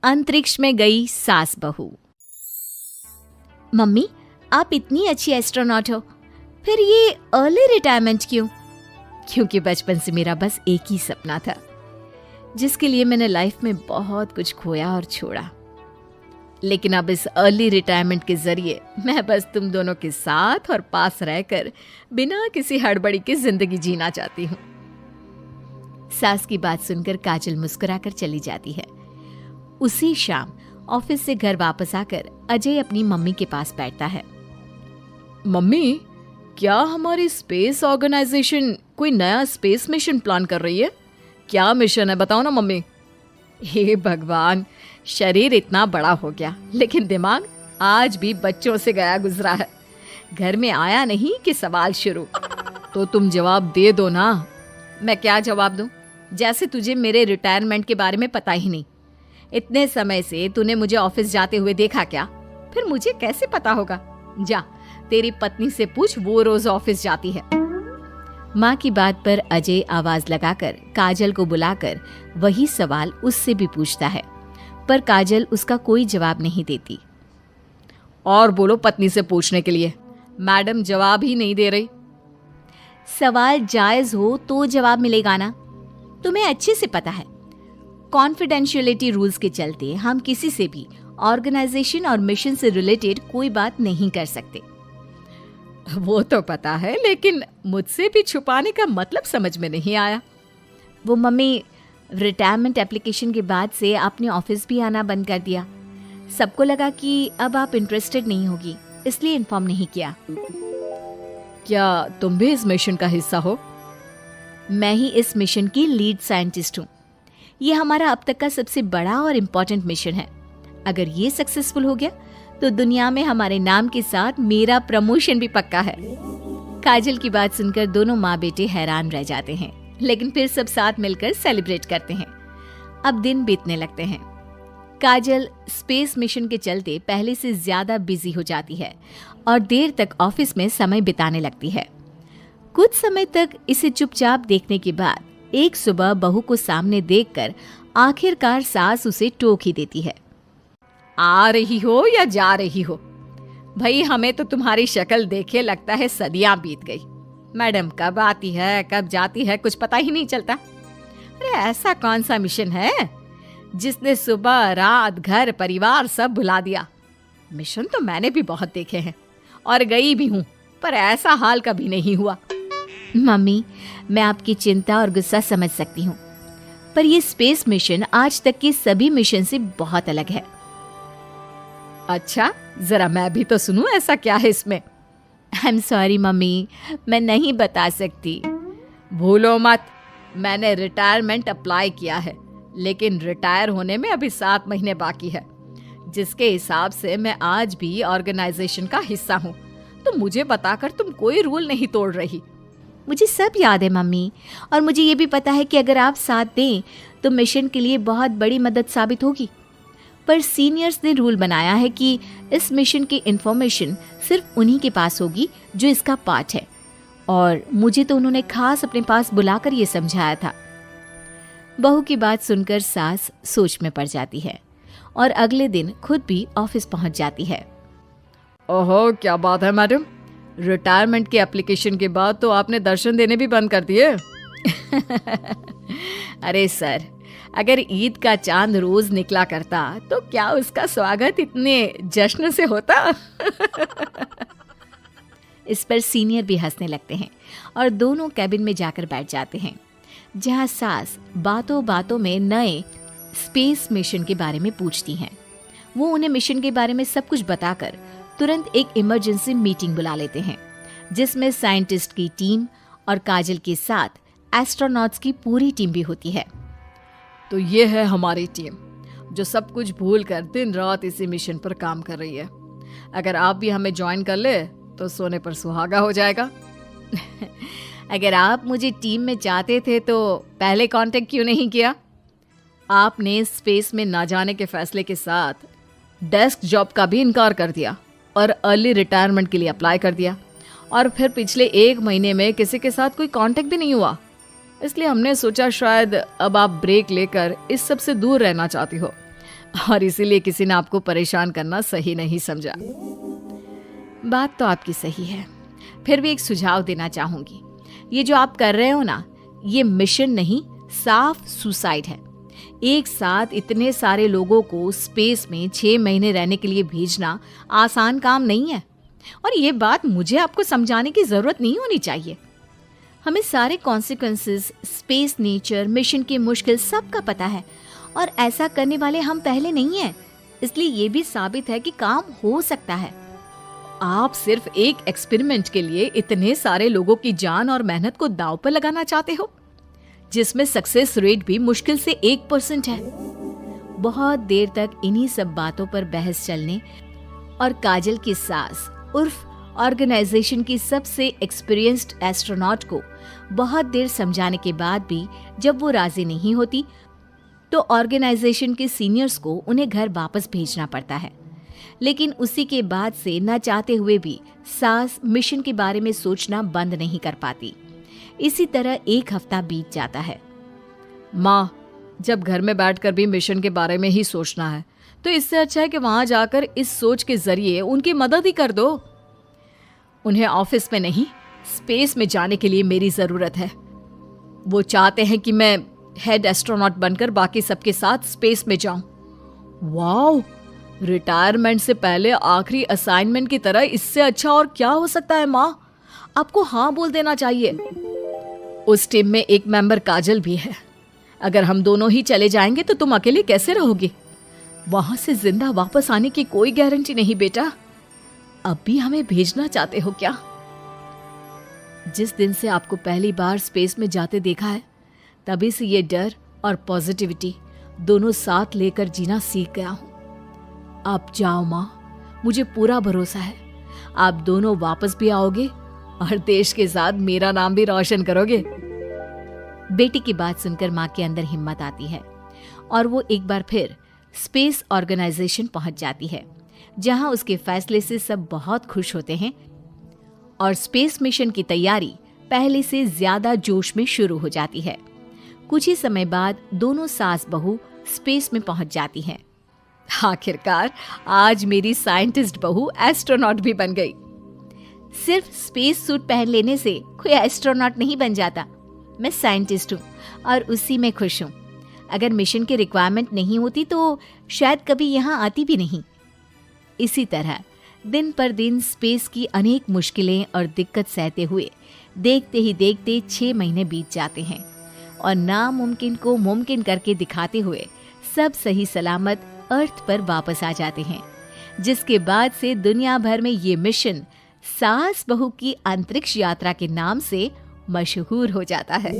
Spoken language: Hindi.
अंतरिक्ष में गई सास बहू। मम्मी, आप इतनी अच्छी एस्ट्रोनॉट हो, फिर ये अर्ली रिटायरमेंट क्यों? क्योंकि बचपन से मेरा बस एक ही सपना था, जिसके लिए मैंने लाइफ में बहुत कुछ खोया और छोड़ा। लेकिन अब इस अर्ली रिटायरमेंट के जरिए मैं बस तुम दोनों के साथ और पास रहकर बिना किसी हड़बड़ी के जिंदगी जीना चाहती हूँ। सास की बात सुनकर काजल मुस्कुराकर चली जाती है। उसी शाम ऑफिस से घर वापस आकर अजय अपनी मम्मी के पास बैठता है। मम्मी, क्या हमारी स्पेस ऑर्गेनाइजेशन कोई नया स्पेस मिशन प्लान कर रही है? क्या मिशन है, बताओ ना मम्मी। हे भगवान, शरीर इतना बड़ा हो गया लेकिन दिमाग आज भी बच्चों से गया गुजरा है। घर में आया नहीं कि सवाल शुरू। तो तुम जवाब दे दो ना। मैं क्या जवाब दूं? जैसे तुझे मेरे रिटायरमेंट के बारे में पता ही नहीं। इतने समय से तूने मुझे ऑफिस जाते हुए देखा क्या? फिर मुझे कैसे पता होगा? जा, तेरी पत्नी से पूछ, वो रोज ऑफिस जाती है। माँ की बात पर अजय आवाज लगाकर काजल को बुलाकर वही सवाल उससे भी पूछता है, पर काजल उसका कोई जवाब नहीं देती। और बोलो पत्नी से पूछने के लिए, मैडम जवाब ही नहीं दे रही। सवाल जायज हो तो जवाब मिलेगा ना, तुम्हें अच्छे से पता है। कॉन्फिडेंशियलिटी रूल्स के चलते हम किसी से भी ऑर्गेनाइजेशन और मिशन से रिलेटेड कोई बात नहीं कर सकते। वो तो पता है, लेकिन मुझसे भी छुपाने का मतलब समझ में नहीं आया। वो मम्मी, रिटायरमेंट एप्लीकेशन के बाद से आपने ऑफिस भी आना बंद कर दिया। सबको लगा कि अब आप इंटरेस्टेड नहीं होगी, इसलिए इन्फॉर्म नहीं किया। क्या तुम भी इस मिशन का हिस्सा हो? मैं ही इस मिशन की लीड साइंटिस्ट हूँ। ये हमारा अब तक का सबसे बड़ा और इम्पोर्टेंट मिशन है। अगर ये सक्सेसफुल हो गया तो दुनिया में हमारे नाम के साथ मेरा प्रमोशन भी पक्का है। काजल की बात सुनकर दोनों माँ बेटे हैरान रह जाते हैं, लेकिन फिर सब साथ मिलकर सेलिब्रेट करते हैं। अब दिन बीतने लगते हैं। काजल स्पेस मिशन के चलते पहले से ज्यादा बिजी हो जाती है और देर तक ऑफिस में समय बिताने लगती है। कुछ समय तक इसे चुपचाप देखने के बाद एक सुबह बहू को सामने देखकर आखिरकार सास उसे टोक ही देती है। आ रही हो या जा रही हो? भाई, हमें तो तुम्हारी शक्ल देखे लगता है सदियां बीत गई। मैडम कब आती है कब जाती है कुछ पता ही नहीं चलता। अरे ऐसा कौन सा मिशन है जिसने सुबह रात घर परिवार सब भुला दिया? मिशन तो मैंने भी बहुत देखे हैं और गई भी हूँ, पर ऐसा हाल कभी नहीं हुआ। मम्मी, मैं आपकी चिंता और गुस्सा समझ सकती हूँ, पर ये स्पेस मिशन आज तक के सभी मिशन से बहुत अलग है। अच्छा, जरा मैं भी तो सुनूं, ऐसा क्या है इसमें? आई एम सॉरी मम्मी, मैं नहीं बता सकती। भूलो मत, मैंने रिटायरमेंट अप्लाई किया है, लेकिन रिटायर होने में अभी 7 महीने बाकी है, जिसके हिसाब से मैं आज भी ऑर्गेनाइजेशन का हिस्सा हूँ। तो मुझे बताकर तुम कोई रूल नहीं तोड़ रही। मुझे सब याद है मम्मी, और मुझे ये भी पता है कि अगर आप साथ दें तो मिशन के लिए बहुत बड़ी मदद साबित होगी। पर सीनियर्स ने रूल बनाया है कि इस मिशन की इंफॉर्मेशन सिर्फ उन्हीं के पास होगी जो इसका पार्ट है, और मुझे तो उन्होंने खास अपने पास बुलाकर ये समझाया था। बहू की बात सुनकर सास सोच में पड़ जाती है और अगले दिन खुद भी ऑफिस पहुंच जाती है। ओहो, क्या बात है मैडम, रिटायरमेंट के एप्लीकेशन के बाद तो आपने दर्शन देने भी बंद कर दिए। अरे सर, अगर ईद का चांद रोज निकला करता तो क्या उसका स्वागत इतने जश्न से होता? इस पर सीनियर भी हंसने लगते हैं और दोनों कैबिन में जाकर बैठ जाते हैं, जहां सास बातों बातों में नए स्पेस मिशन के बारे में पूछती हैं। वो उन्हें मिशन के बारे में सब कुछ बताकर तुरंत एक इमरजेंसी मीटिंग बुला लेते हैं, जिसमें साइंटिस्ट की टीम और काजल के साथ एस्ट्रोनॉट्स की पूरी टीम भी होती है। तो ये है हमारी टीम, जो सब कुछ भूल कर दिन रात इसी मिशन पर काम कर रही है। अगर आप भी हमें ज्वाइन कर ले तो सोने पर सुहागा हो जाएगा। अगर आप मुझे टीम में चाहते थे तो पहले कांटेक्ट क्यों नहीं किया? आपने स्पेस में ना जाने के फैसले के साथ डेस्क जॉब का भी इनकार कर दिया और अर्ली रिटायरमेंट के लिए अप्लाई कर दिया, और फिर पिछले 1 महीने में किसी के साथ कोई कांटेक्ट भी नहीं हुआ। इसलिए हमने सोचा शायद अब आप ब्रेक लेकर इस सब से दूर रहना चाहती हो। और इसीलिए किसी ने आपको परेशान करना सही नहीं समझा। बात तो आपकी सही है, फिर भी एक सुझाव देना चाहूंगी। ये जो आप कर रहे हो ना, ये मिशन नहीं, साफ सुसाइड है। एक साथ इतने सारे लोगों को स्पेस में 6 महीने रहने के लिए भेजना आसान काम नहीं है। और ये बात मुझे आपको समझाने की जरूरत नहीं होनी चाहिए। हमें सारे कॉन्सिक्वेंसेस, स्पेस नेचर, मिशन की मुश्किल सबका पता है, और ऐसा करने वाले हम पहले नहीं हैं। इसलिए ये भी साबित है कि काम हो सकता है। आप सिर्फ एक एक्सपेरिमेंट के लिए इतने सारे लोगों की जान और मेहनत को दांव पर लगाना चाहते हो, जिसमें सक्सेस रेट भी मुश्किल से 1% है। बहुत देर तक इन्हीं सब बातों पर बहस चलने और काजल की सास उर्फ ऑर्गेनाइजेशन की सबसे एक्सपीरियंस्ड एस्ट्रोनॉट को बहुत देर समझाने के बाद भी जब वो राजी नहीं होती, तो ऑर्गेनाइजेशन के सीनियर्स को उन्हें घर वापस भेजना पड़ता है। लेकिन उसी के बाद से न चाहते हुए भी सास मिशन के बारे में सोचना बंद नहीं कर पाती। इसी तरह 1 हफ्ता बीत जाता है। माँ, जब घर में बैठकर भी मिशन के बारे में ही सोचना है, तो इससे अच्छा है कि वहां जाकर इस सोच के जरिए उनकी मदद ही कर दो। उन्हें ऑफिस में नहीं, स्पेस में जाने के लिए मेरी जरूरत है। वो चाहते हैं कि मैं हेड एस्ट्रोनॉट बनकर बाकी सबके साथ स्पेस में जाऊं। वाओ, रिटायरमेंट से पहले आखिरी असाइनमेंट की तरह इससे अच्छा और क्या हो सकता है माँ? आपको हाँ बोल देना चाहिए। उस टीम में एक मेंबर काजल भी है। अगर हम दोनों ही चले जाएंगे तो तुम अकेले कैसे रहोगी? वहां से जिंदा वापस आने की कोई गारंटी नहीं बेटा। अब भी हमें भेजना चाहते हो क्या? जिस दिन से आपको पहली बार स्पेस में जाते देखा है, तभी से ये डर और पॉजिटिविटी दोनों साथ लेकर जीना सीख गया हूं। आप जाओ माँ, मुझे पूरा भरोसा है आप दोनों वापस भी आओगे और देश के साथ मेरा नाम भी रोशन करोगे। बेटी की बात सुनकर माँ के अंदर हिम्मत आती है और वो एक बार फिर स्पेस ऑर्गेनाइजेशन पहुंच जाती है, जहां उसके फैसले से सब बहुत खुश होते हैं और स्पेस मिशन की तैयारी पहले से ज्यादा जोश में शुरू हो जाती है। कुछ ही समय बाद दोनों सास बहू स्पेस में पहुंच जाती हैं। आखिरकार आज मेरी साइंटिस्ट बहू एस्ट्रोनॉट भी बन गई। सिर्फ स्पेस सूट पहन लेने से कोई एस्ट्रोनॉट नहीं बन जाता। मैं साइंटिस्ट हूँ और उसी में खुश हूँ। अगर मिशन की रिक्वायरमेंट नहीं होती तो शायद कभी यहाँ आती भी नहीं। इसी तरह दिन पर दिन स्पेस की अनेक मुश्किलें और दिक्कत सहते हुए देखते ही देखते 6 महीने बीत जाते हैं और नामुमकिन को मुमकिन करके दिखाते हुए सब सही सलामत अर्थ पर वापस आ जाते हैं, जिसके बाद से दुनिया भर में ये मिशन सास बहू की अंतरिक्ष यात्रा के नाम से मशहूर हो जाता है।